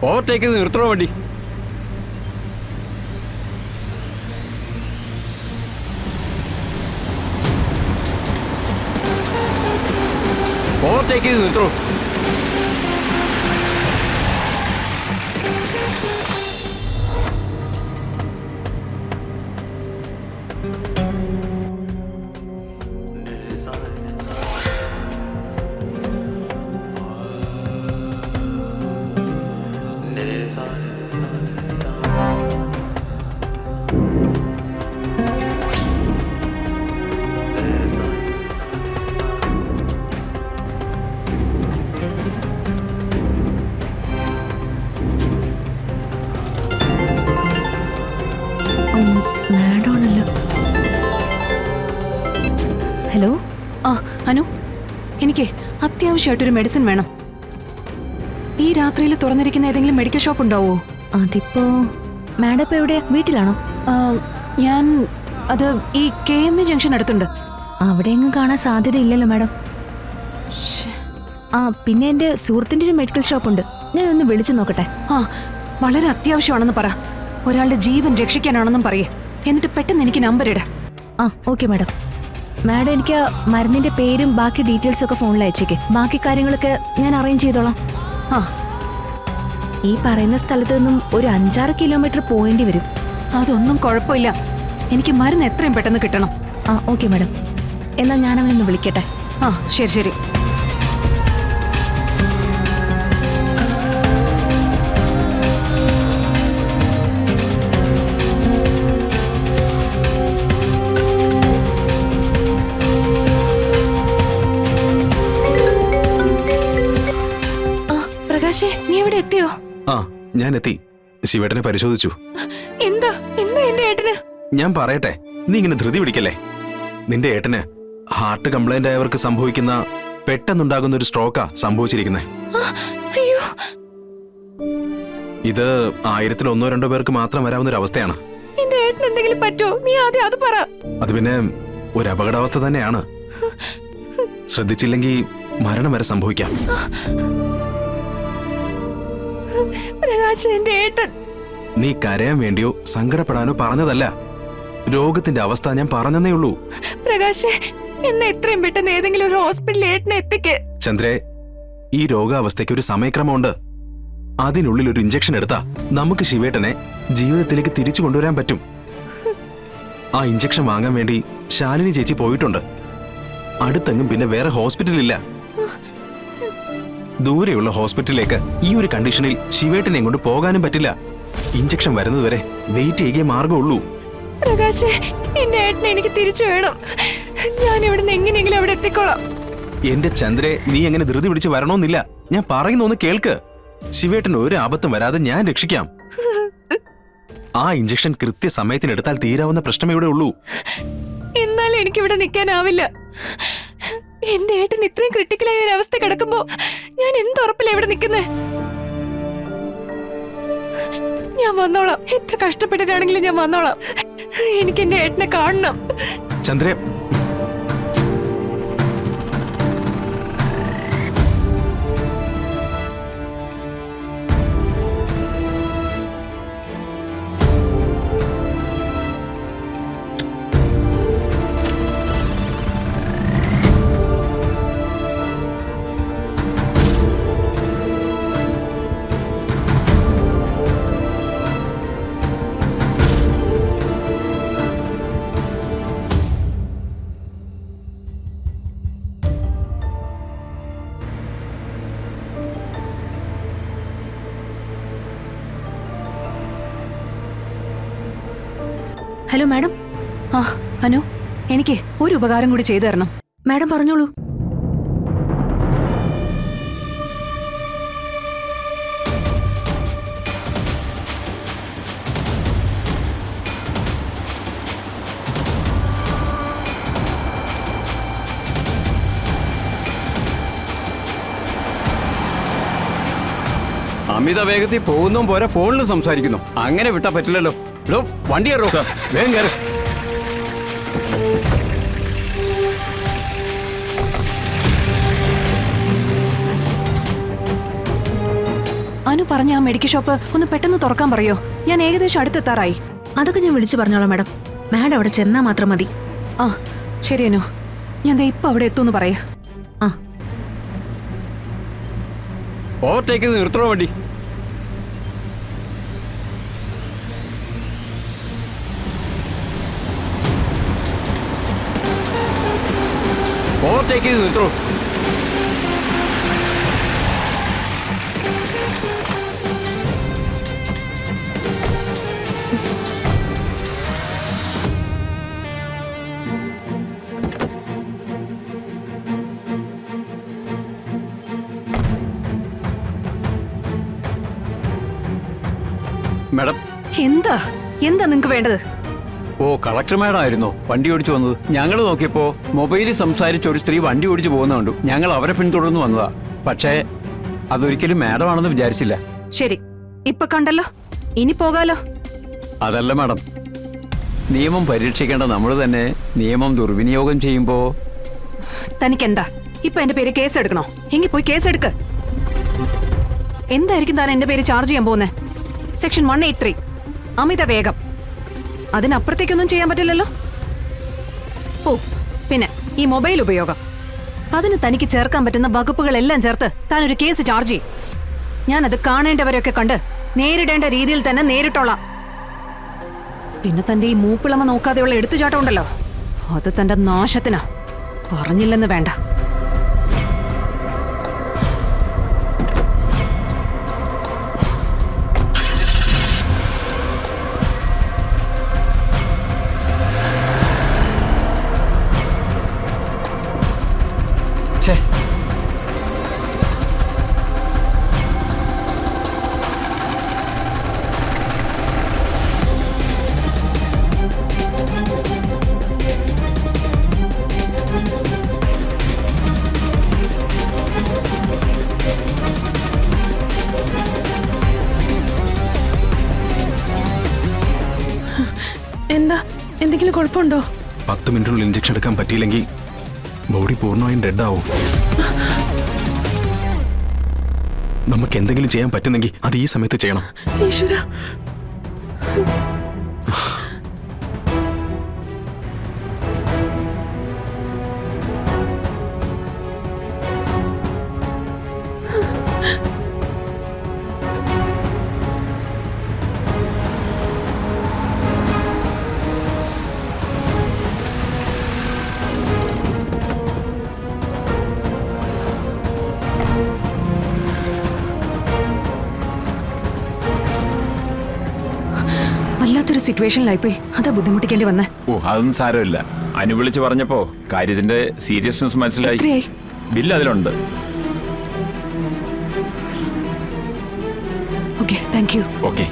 Overtake ചെയ്ത് നിർത്തണോ വണ്ടി? Overtake ചെയ്ത് നിർത്തണോ? ഹലോ, അനു, എനിക്ക് അത്യാവശ്യമായിട്ടൊരു മെഡിസിൻ വേണം. ഈ രാത്രിയിൽ തുറന്നിരിക്കുന്ന ഏതെങ്കിലും മെഡിക്കൽ ഷോപ്പ് ഉണ്ടാവോ? അതിപ്പോ മാഡം ഇപ്പൊ എവിടെ? വീട്ടിലാണോ? ഞാൻ അത് ഈ KMA ജംഗ്ഷൻ അടുത്തുണ്ട്. അവിടെ എങ്ങും കാണാൻ സാധ്യതയില്ലല്ലോ മാഡം. പിന്നെ എന്റെ സുഹൃത്തിന്റെ ഒരു മെഡിക്കൽ ഷോപ്പ് ഉണ്ട്, ഞാൻ ഒന്ന് വിളിച്ചു നോക്കട്ടെ. വളരെ അത്യാവശ്യമാണെന്ന് പറ. ഒരാളുടെ ജീവൻ രക്ഷിക്കാനാണെന്നും പറയേ. എന്നിട്ട് പെട്ടെന്ന് എനിക്ക് നമ്പർ ഇട. Okay madam. മാഡം എനിക്ക് മരുന്നിന്റെ പേരും ബാക്കി ഡീറ്റെയിൽസും ഒക്കെ ഫോണിൽ അയച്ചേക്ക്. ബാക്കി കാര്യങ്ങളൊക്കെ ഞാൻ അറേഞ്ച് ചെയ്തോളാം. ഈ പറയുന്ന സ്ഥലത്ത് നിന്നും ഒരു 5-6 കിലോമീറ്റർ പോകേണ്ടി വരും. അതൊന്നും കുഴപ്പമില്ല, എനിക്ക് മരുന്ന് എത്രയും പെട്ടെന്ന് കിട്ടണം. ഓക്കെ മാഡം, എന്നാൽ ഞാൻ അവനൊന്ന് വിളിക്കട്ടെ. ശരി ശരി. പ്രകാശേ, നീ എവിടെ എത്തിയോ? ഞാൻ എത്തി. ശിവേട്ടനെ പരിശോധിച്ചു. എന്താ എന്താ എന്റെ ഏട്ടന്? ഞാൻ പറയട്ടെ, നീ ഇങ്ങനെ ധൃതി പിടിക്കല്ലേ. നിന്റെ ഏട്ടന് ഹാർട്ട് കംപ്ലൈന്റ് ആയവർക്ക് സംഭവിക്കുന്ന പെട്ടെന്നുണ്ടാകുന്ന ഒരു സ്ട്രോക്കാ സംഭവിച്ചിരിക്കുന്നേ. ഇത് 1000-ൽ 1-2 പേർക്ക് മാത്രം വരാവുന്ന ഒരു അവസ്ഥയാണ്. എന്റെ ഏട്ടന് എന്തെങ്കിലും പറ്റോ? നീ ആദ്യം അത് പറ. അത് പിന്നെ ഒരു അപകടാവസ്ഥ തന്നെയാണ്. ശ്രദ്ധിച്ചില്ലെങ്കിൽ മരണം വരെ സംഭവിക്കാം. പ്രകാശ്, എന്റെ ഏട്ടൻ. നീ കരയാൻ വേണ്ടിയോ സങ്കടപ്പെടാനോ പറഞ്ഞതല്ല. രോഗത്തിന്റെ അവസ്ഥ ഞാൻ പറഞ്ഞതേ ഉള്ളൂ. പ്രകാശ്, എന്നെ എത്രയും പെട്ടെന്ന് ഏതെങ്കിലും ഒരു ഹോസ്പിറ്റലിൽ ഏട്ടനെ എത്തിക്ക്. ചന്ദ്രേ, ഈ രോഗാവസ്ഥയ്ക്ക് ഒരു സമയക്രമമുണ്ട്. അതിനുള്ളിൽ ഒരു ഇഞ്ചക്ഷൻ എടുത്താ നമുക്ക് ശിവേട്ടനെ ജീവിതത്തിലേക്ക് തിരിച്ചു കൊണ്ടുവരാൻ പറ്റും. ആ ഇഞ്ചക്ഷൻ വാങ്ങാൻ വേണ്ടി ശാലിനി ചേച്ചി പോയിട്ടുണ്ട്. അടുത്തെങ്ങും പിന്നെ വേറെ ഹോസ്പിറ്റലില്ല. ദൂരെയുള്ള ഹോസ്പിറ്റലിലേക്ക് ഈ ഒരു കണ്ടീഷനിൽ ശിവേട്ടനെ കൊണ്ട് പോകാനും പറ്റില്ല. ഇഞ്ചക്ഷൻ വരുന്നതുവരെ വെയിറ്റ് ചെയ്യേ മാർഗമുള്ളൂ. പ്രകാശ്, എന്റെ ഏട്ടനെ എനിക്ക് തിരിച്ചു വേണം. ഞാൻ ഇവിടുന്ന് എങ്ങനെയെങ്കിലും അവിടെ എത്തിക്കോളാം. എന്റെ ചന്ദ്രെ, നീ എങ്ങനെ ധൃതി പിടിച്ച് വരണോന്നില്ല. ഞാൻ പറയുന്നൊന്ന് കേൾക്ക്. ശിവേട്ടന് ഒരു ആപത്തും വരാതെ ഞാൻ രക്ഷിക്കാം. ആ ഇഞ്ചക്ഷൻ കൃത്യസമയത്തിനെടുത്താൽ തീരാവുന്ന പ്രശ്നമേ ഇവിടെ ഉള്ളൂ. എന്നാലും എനിക്ക് ഇവിടെ നിൽക്കാനാവില്ല. എന്റെ ഏട്ടൻ ഇത്രയും ക്രിട്ടിക്കലായ ഒരു അവസ്ഥ കിടക്കുമ്പോ ഞാൻ എന്തുറപ്പില്ല ഇവിടെ നിൽക്കുന്നേ? ഞാൻ വന്നോളാം, എത്ര കഷ്ടപ്പെട്ടിട്ടാണെങ്കിലും ഞാൻ വന്നോളാം. എനിക്ക് എന്റെ ഏട്ടനെ കാണണം. Chandra, hello madam. അനു, എനിക്ക് ഒരു ഉപകാരം കൂടി ചെയ്തു തരണം. മാഡം പറഞ്ഞോളൂ. അമിത വേഗത്തിൽ പോകുന്നതും പോരാ, ഫോണിലും സംസാരിക്കുന്നു. അങ്ങനെ വിട്ടാ പറ്റില്ലല്ലോ. വണ്ടി കയറോ? വേഗം കയറി. അനു പറഞ്ഞ ആ മെഡിക്കൽ ഷോപ്പ് ഒന്ന് പെട്ടെന്ന് തുറക്കാൻ പറയോ? ഞാൻ ഏകദേശം അടുത്തെത്താറായി. അതൊക്കെ ഞാൻ വിളിച്ചു പറഞ്ഞോളാം മാഡം. മാഡം അവിടെ ചെന്നാ മാത്രം മതി. ആ ശരി അനു, ഞാൻ ദേ ഇപ്പൊ അവിടെ എത്തുമെന്ന് പറയാ. ആ ഓവർടേക്ക് ചെയ്ത് നിർത്തണോ വണ്ടി? ഓവർടേക്ക് ചെയ്ത് നിർത്തണോ? മാഡം, എന്താ എന്താ നിങ്ങക്ക് വേണ്ടത്? ഓ കളക്ടർ മാഡം ആയിരുന്നോ വണ്ടി ഓടിച്ചു വന്നത്? ഞങ്ങൾ നോക്കിയപ്പോ മൊബൈലിൽ സംസാരിച്ച ഒരു സ്ത്രീ വണ്ടി ഓടിച്ചു പോകുന്ന കണ്ടു. ഞങ്ങൾ അവരെ പിന്തുടർന്ന് വന്നതാ. പക്ഷേ അതൊരിക്കലും മാഡം ആണെന്ന് വിചാരിച്ചില്ല. ശരി, ഇപ്പൊ കണ്ടല്ലോ, ഇനി പോകാലോ. അതല്ല മാഡം, നിയമം പരീക്ഷിക്കേണ്ട നമ്മൾ തന്നെ നിയമം ദുർവിനിയോഗം ചെയ്യുമ്പോ തനിക്കെന്താ ഇപ്പൊ എന്റെ പേര് കേസ് എടുക്കണോ? എങ്കിൽ പോയി കേസ് എടുക്ക്. എന്തായിരിക്കും താൻ എന്റെ പേര് ചാർജ് ചെയ്യാൻ പോകുന്നത്? സെക്ഷൻ 183 അമിത വേഗം. അതിനപ്പുറത്തേക്കൊന്നും ചെയ്യാൻ പറ്റില്ലല്ലോ. ഓ പിന്നെ ഈ മൊബൈൽ ഉപയോഗം, അതിന് തനിക്ക് ചേർക്കാൻ പറ്റുന്ന വകുപ്പുകളെല്ലാം ചേർത്ത് താനൊരു കേസ് ചാർജ് ചെയ്യും. ഞാനത് കാണേണ്ടവരെയൊക്കെ കണ്ട് നേരിടേണ്ട രീതിയിൽ തന്നെ നേരിട്ടോളാം. പിന്നെ തന്റെ ഈ മൂപ്പിളമ നോക്കാതെയുള്ള എടുത്തുചാട്ടം ഉണ്ടല്ലോ, അത് തന്റെ നാശത്തിനാ. പറഞ്ഞില്ലെന്ന് വേണ്ട. ഛേ, എന്താ, എന്തെങ്കിലും കുഴപ്പമുണ്ടോ? 10 മിനിറ്റിനുള്ളിൽ ഇഞ്ചക്ഷൻ എടുക്കാൻ പറ്റിയില്ലെങ്കിൽ ബോഡി പൂർണ്ണമായും ഡെഡ് ആവും. നമുക്ക് എന്തെങ്കിലും ചെയ്യാൻ പറ്റുന്നെങ്കിൽ അത് ഈ സമയത്ത് ചെയ്യണം. ഈശ്വരാ, വല്ലാത്തൊരു സിറ്റുവേഷനിലായിപ്പോയി. അതാ ബുദ്ധിമുട്ടിക്കേണ്ടി വന്നേ. ഓ അതൊന്നും സാരമില്ല. അനു വിളിച്ച് പറഞ്ഞപ്പോ കാര്യത്തിന്റെ സീരിയസ്നെസ് മനസ്സിലായി. എത്രയായി? ബില്ല് അതിലുണ്ട്. Okay, thank you. ഓക്കെ.